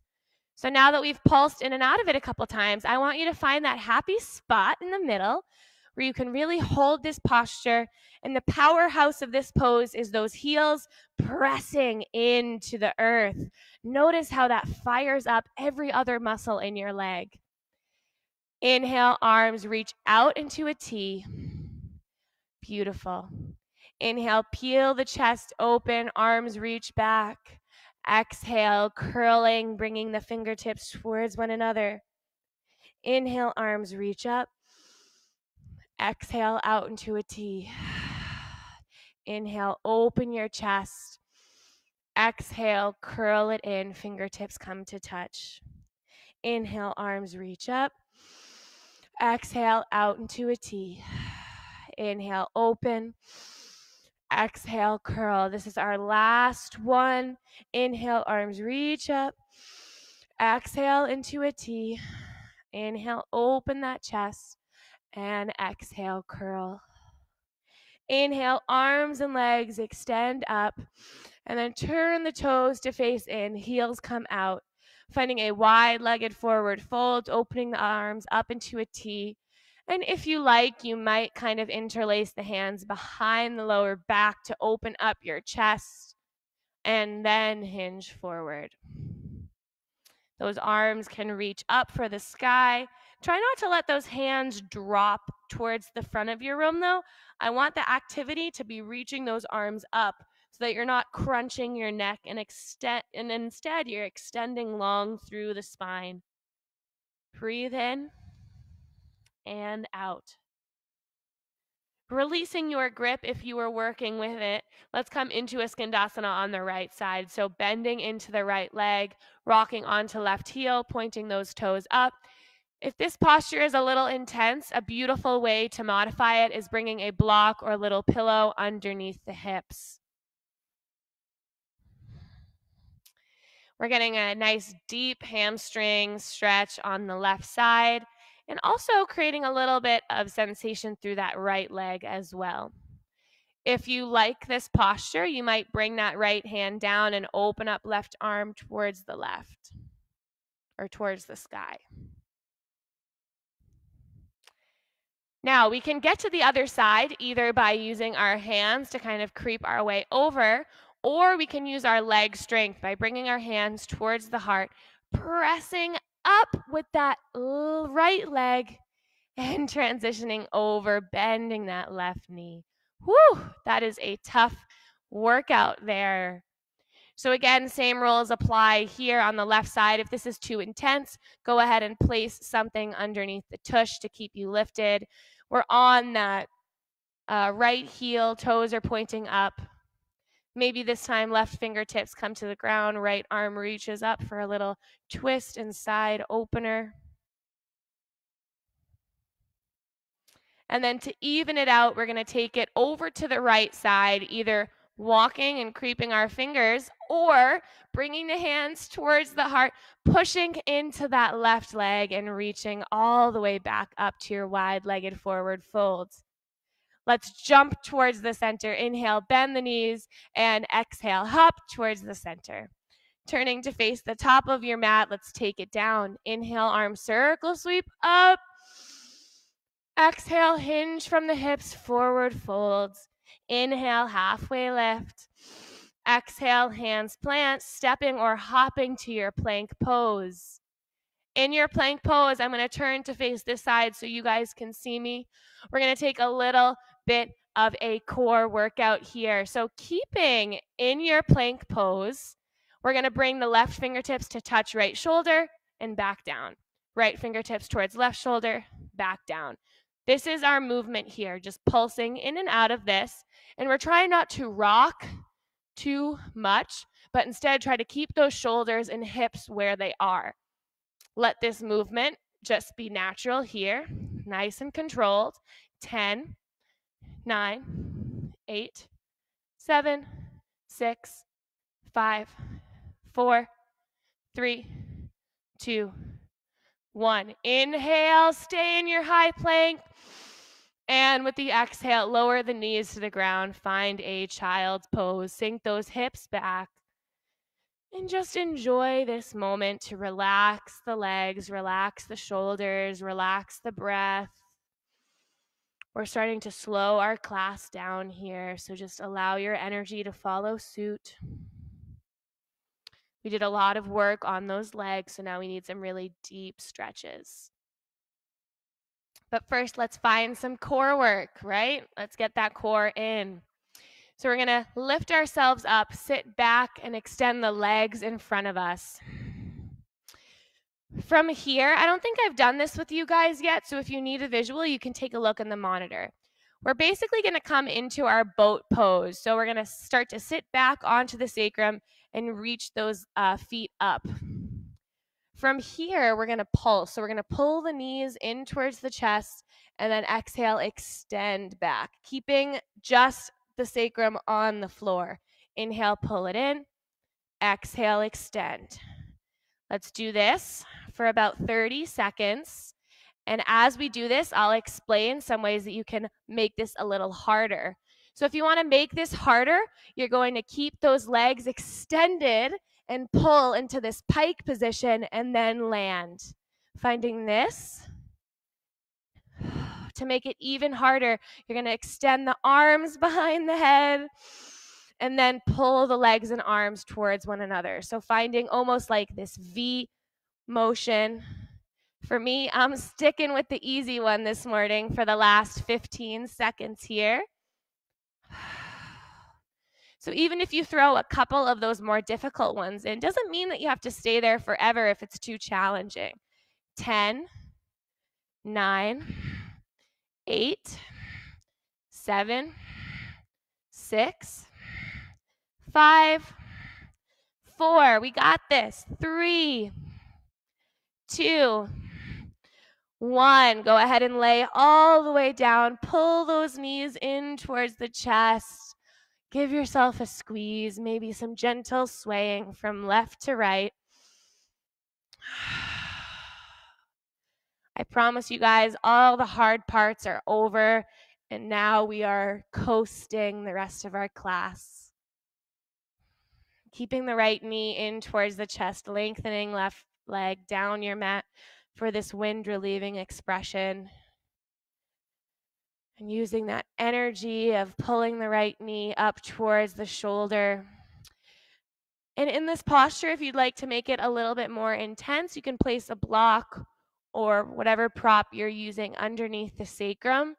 So now that we've pulsed in and out of it a couple times, I want you to find that happy spot in the middle where you can really hold this posture. And the powerhouse of this pose is those heels pressing into the earth. Notice how that fires up every other muscle in your leg. Inhale, arms reach out into a T. Beautiful. Inhale, peel the chest open, arms reach back. Exhale, curling, bringing the fingertips towards one another. Inhale, arms reach up. Exhale, out into a T. Inhale, open your chest. Exhale, curl it in, fingertips come to touch. Inhale, arms reach up. Exhale, out into a T. Inhale, open. Exhale, curl. This is our last one. Inhale, arms reach up. Exhale into a T. Inhale, open that chest. And exhale, curl. Inhale, arms and legs extend up. And then turn the toes to face in. Heels come out. Finding a wide-legged forward fold, opening the arms up into a T. And if you like, you might kind of interlace the hands behind the lower back to open up your chest and then hinge forward. Those arms can reach up for the sky. Try not to let those hands drop towards the front of your room though. I want the activity to be reaching those arms up so that you're not crunching your neck and instead you're extending long through the spine. Breathe in and out. Releasing your grip if you were working with it. Let's come into a Skandasana on the right side. So bending into the right leg, rocking onto left heel, pointing those toes up. If this posture is a little intense, a beautiful way to modify it is bringing a block or a little pillow underneath the hips. We're getting a nice deep hamstring stretch on the left side and also creating a little bit of sensation through that right leg as well. If you like this posture, you might bring that right hand down and open up left arm towards the left or towards the sky. Now we can get to the other side either by using our hands to kind of creep our way over, or we can use our leg strength by bringing our hands towards the heart, pressing up with that right leg and transitioning over, bending that left knee. Whew, that is a tough workout there. So again, same rules apply here on the left side. If this is too intense, go ahead and place something underneath the tush to keep you lifted. We're on that right heel, toes are pointing up. Maybe this time left fingertips come to the ground, right arm reaches up for a little twist and side opener. And then to even it out, we're going to take it over to the right side, either walking and creeping our fingers or bringing the hands towards the heart, pushing into that left leg and reaching all the way back up to your wide-legged forward folds. Let's jump towards the center. Inhale, bend the knees, and exhale, hop towards the center. Turning to face the top of your mat, let's take it down. Inhale, arm circle sweep up. Exhale, hinge from the hips, forward folds. Inhale, halfway lift. Exhale, hands plant, stepping or hopping to your plank pose. In your plank pose, I'm going to turn to face this side so you guys can see me. We're going to take a little bit of a core workout here. So keeping in your plank pose, we're going to bring the left fingertips to touch right shoulder and back down. Right fingertips towards left shoulder, back down. This is our movement here, just pulsing in and out of this. And we're trying not to rock too much, but instead try to keep those shoulders and hips where they are. Let this movement just be natural here, nice and controlled. 10, 9, 8, 7, 6, 5, 4, 3, 2, 1. Inhale, stay in your high plank. And with the exhale, lower the knees to the ground. Find a child's pose. Sink those hips back. And just enjoy this moment to relax the legs, relax the shoulders, relax the breath. We're starting to slow our class down here, so just allow your energy to follow suit. We did a lot of work on those legs, so now we need some really deep stretches. But first, let's find some core work, right? Let's get that core in. So we're gonna lift ourselves up, sit back, and extend the legs in front of us. From here, I don't think I've done this with you guys yet, so if you need a visual, you can take a look in the monitor. We're basically gonna come into our boat pose. So we're gonna start to sit back onto the sacrum and reach those feet up. From here, we're gonna pulse. So we're gonna pull the knees in towards the chest and then exhale, extend back, keeping just the sacrum on the floor. Inhale, pull it in. Exhale, extend. Let's do this for about 30 seconds. And as we do this, I'll explain some ways that you can make this a little harder. So if you want to make this harder, you're going to keep those legs extended and pull into this pike position and then land. Finding this. To make it even harder, you're going to extend the arms behind the head and then pull the legs and arms towards one another. So finding almost like this V motion. For me, I'm sticking with the easy one this morning for the last 15 seconds here. So even if you throw a couple of those more difficult ones in, doesn't mean that you have to stay there forever if it's too challenging. 10, 9, 8, 7, 6, 5, 4. We got this. 3, 2, 1. Go ahead and lay all the way down. Pull those knees in towards the chest. Give yourself a squeeze, maybe some gentle swaying from left to right. I promise you guys, all the hard parts are over, and now we are coasting the rest of our class. Keeping the right knee in towards the chest, lengthening left leg down your mat for this wind-relieving expression. And using that energy of pulling the right knee up towards the shoulder. And in this posture, if you'd like to make it a little bit more intense, you can place a block or whatever prop you're using underneath the sacrum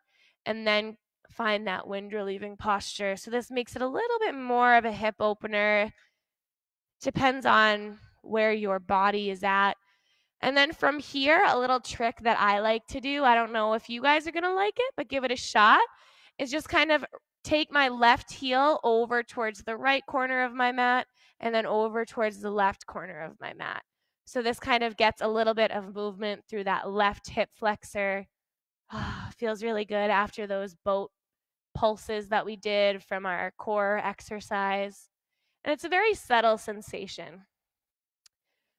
and then find that wind-relieving posture. So this makes it a little bit more of a hip opener. Depends on where your body is at. And then from here, a little trick that I like to do, I don't know if you guys are going to like it, but give it a shot, is just kind of take my left heel over towards the right corner of my mat and then over towards the left corner of my mat. So this kind of gets a little bit of movement through that left hip flexor. Feels really good after those boat pulses that we did from our core exercise. And it's a very subtle sensation.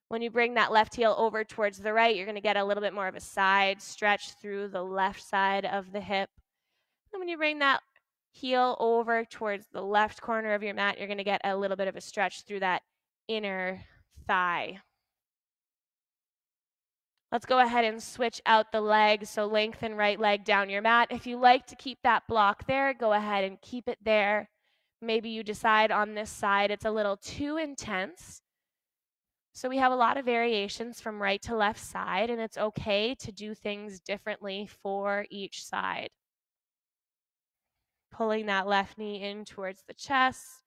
When you bring that left heel over towards the right, you're going to get a little bit more of a side stretch through the left side of the hip. And when you bring that heel over towards the left corner of your mat, you're going to get a little bit of a stretch through that inner thigh. Let's go ahead and switch out the legs. So lengthen right leg down your mat. If you like to keep that block there, go ahead and keep it there. Maybe you decide on this side it's a little too intense. So we have a lot of variations from right to left side, and it's okay to do things differently for each side. pulling that left knee in towards the chest,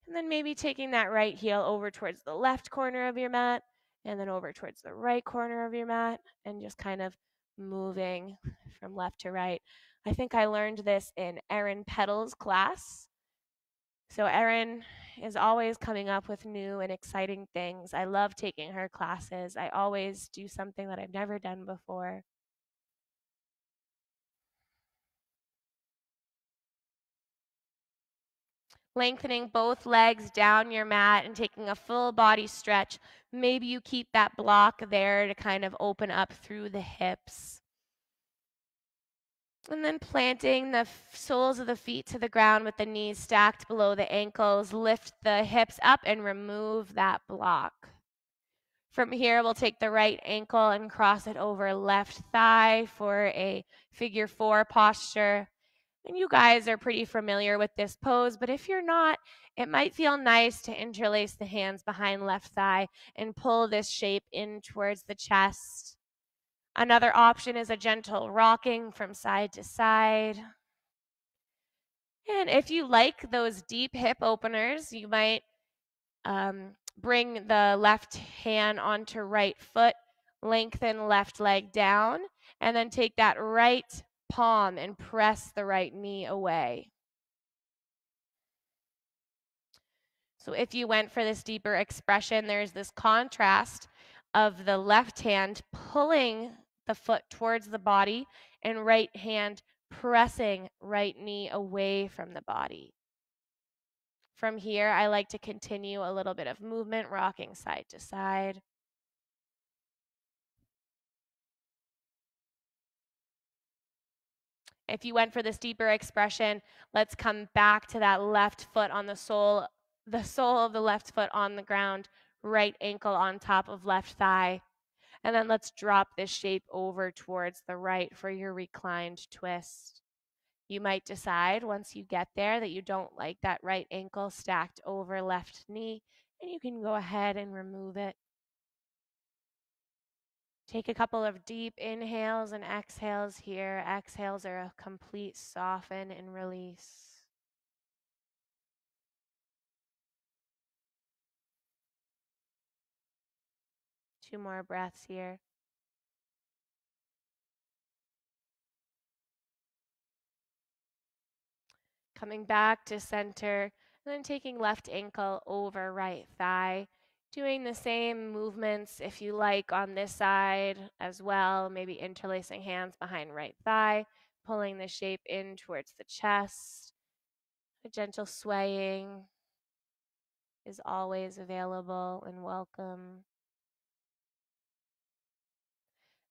and then maybe taking that right heel over towards the left corner of your mat, and then over towards the right corner of your mat, and just kind of moving from left to right. I think I learned this in Erin Petal's class. So Erin is always coming up with new and exciting things. I love taking her classes. I always do something that I've never done before. Lengthening both legs down your mat and taking a full body stretch. Maybe you keep that block there to kind of open up through the hips. And then planting the soles of the feet to the ground with the knees stacked below the ankles. Lift the hips up and remove that block. From here, we'll take the right ankle and cross it over left thigh for a figure 4 posture. And you guys are pretty familiar with this pose, but if you're not, it might feel nice to interlace the hands behind left thigh and pull this shape in towards the chest. Another option is a gentle rocking from side to side. And if you like those deep hip openers, you might bring the left hand onto right foot, lengthen left leg down, and then take that right palm and press the right knee away. So if you went for this deeper expression, there's this contrast of the left hand pulling the foot towards the body and right hand pressing right knee away from the body. From here, I like to continue a little bit of movement, rocking side to side. If you went for this deeper expression, let's come back to that left foot on the sole of the left foot on the ground, right ankle on top of left thigh. And then let's drop this shape over towards the right for your reclined twist. You might decide once you get there that you don't like that right ankle stacked over left knee, and you can go ahead and remove it. Take a couple of deep inhales and exhales here. Exhales are a complete soften and release. Two more breaths here. Coming back to center, and then taking left ankle over right thigh. Doing the same movements if you like on this side as well, maybe interlacing hands behind right thigh, pulling the shape in towards the chest. A gentle swaying is always available and welcome.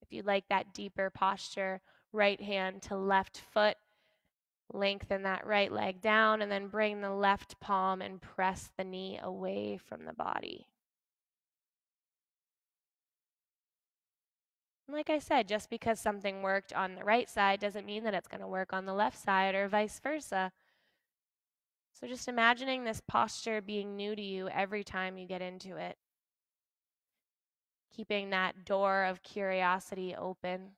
If you'd like that deeper posture, right hand to left foot, lengthen that right leg down and then bring the left palm and press the knee away from the body. Like I said, just because something worked on the right side doesn't mean that it's going to work on the left side or vice versa. So just imagining this posture being new to you every time you get into it. Keeping that door of curiosity open.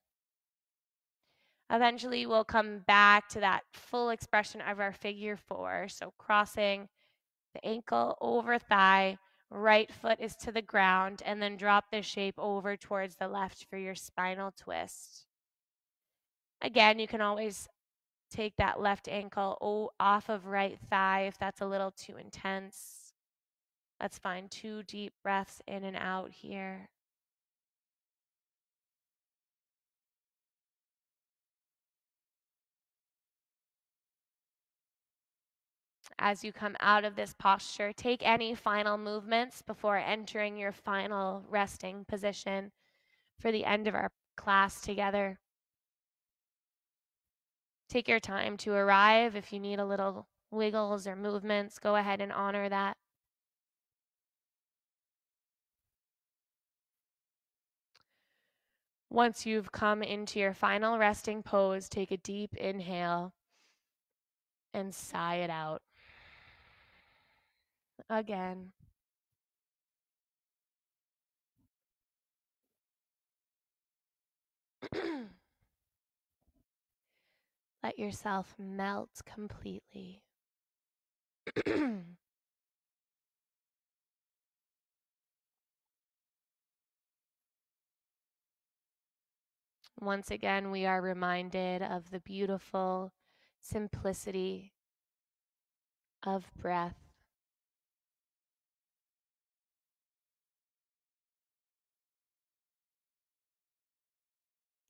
Eventually, we'll come back to that full expression of our figure 4. So crossing the ankle over thigh, right foot is to the ground, and then drop the shape over towards the left for your spinal twist. Again, you can always take that left ankle off of right thigh if that's a little too intense. Let's find 2 deep breaths in and out here. As you come out of this posture, take any final movements before entering your final resting position for the end of our class together. Take your time to arrive. If you need a little wiggles or movements, go ahead and honor that. Once you've come into your final resting pose, take a deep inhale and sigh it out. Again. Let yourself melt completely. Once again, we are reminded of the beautiful simplicity of breath.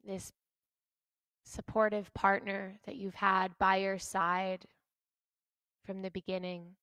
This supportive partner that you've had by your side from the beginning.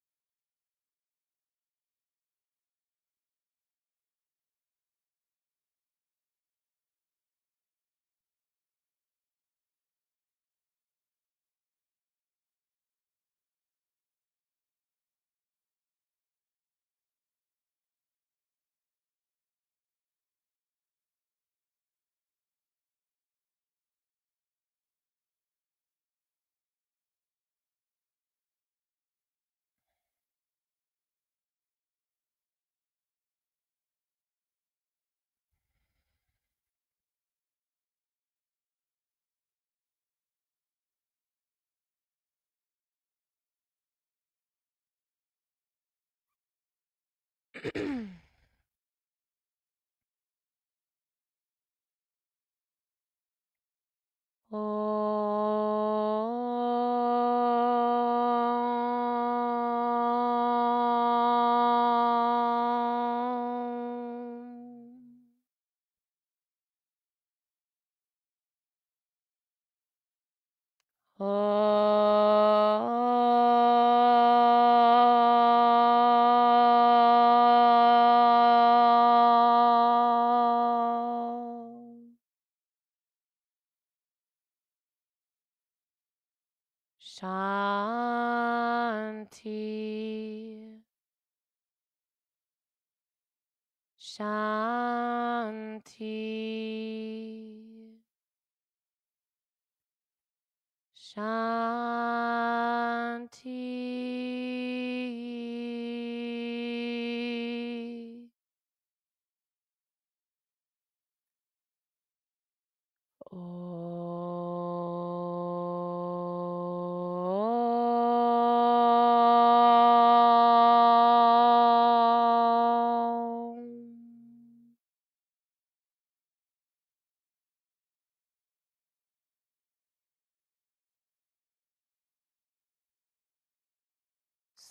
Shanti. Shanti. Shanti.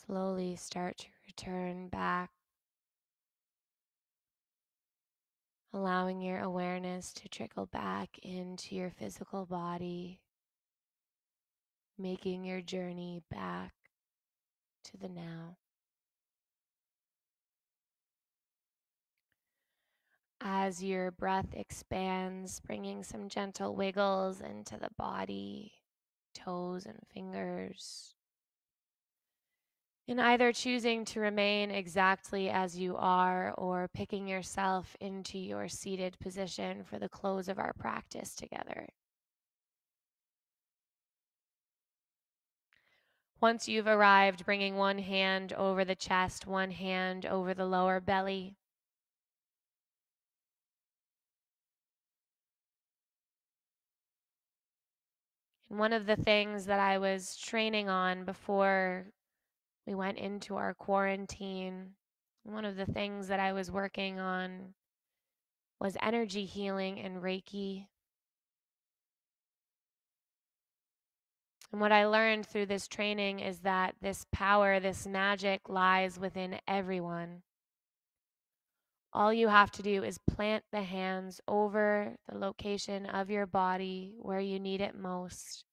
Slowly start to return back, allowing your awareness to trickle back into your physical body, making your journey back to the now. As your breath expands, bringing some gentle wiggles into the body, toes and fingers, and either choosing to remain exactly as you are or picking yourself into your seated position for the close of our practice together. Once you've arrived, bringing one hand over the chest, one hand over the lower belly. And one of the things that I was training on before we went into our quarantine, one of the things that I was working on was energy healing and Reiki. And what I learned through this training is that this power, this magic lies within everyone. All you have to do is plant the hands over the location of your body where you need it most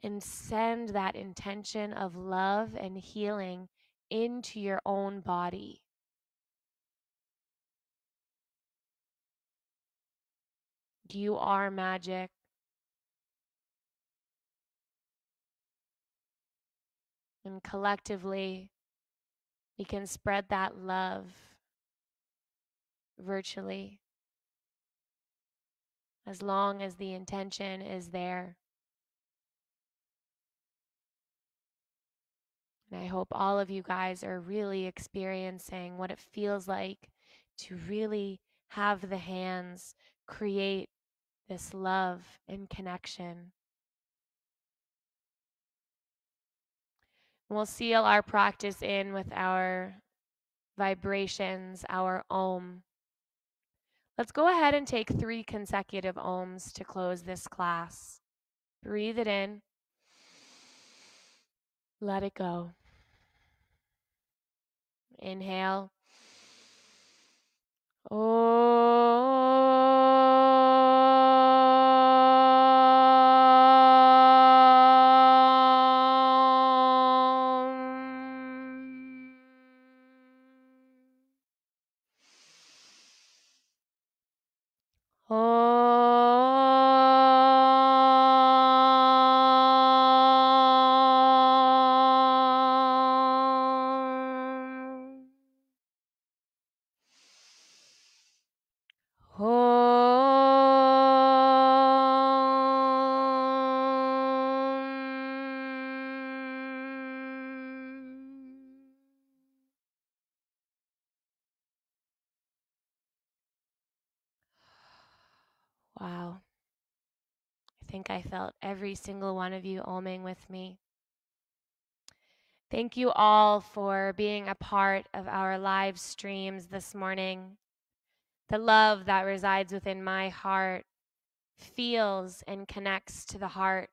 and send that intention of love and healing into your own body. You are magic. And collectively, we can spread that love virtually as long as the intention is there. And I hope all of you guys are really experiencing what it feels like to really have the hands create this love and connection. We'll seal our practice in with our vibrations, our Om. Let's go ahead and take 3 consecutive Oms to close this class. Breathe it in. Let it go. Inhale. Wow. I think I felt every single one of you oming with me. Thank you all for being a part of our live streams this morning. The love that resides within my heart feels and connects to the heart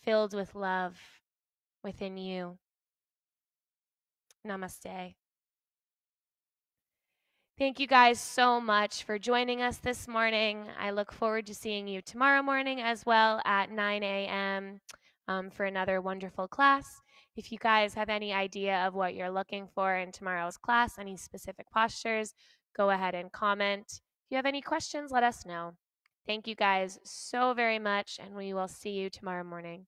filled with love within you. Namaste. Thank you guys so much for joining us this morning. I look forward to seeing you tomorrow morning as well at 9 a.m. For another wonderful class. If you guys have any idea of what you're looking for in tomorrow's class, any specific postures, go ahead and comment. If you have any questions, let us know. Thank you guys so very much, and we will see you tomorrow morning.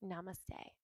Namaste.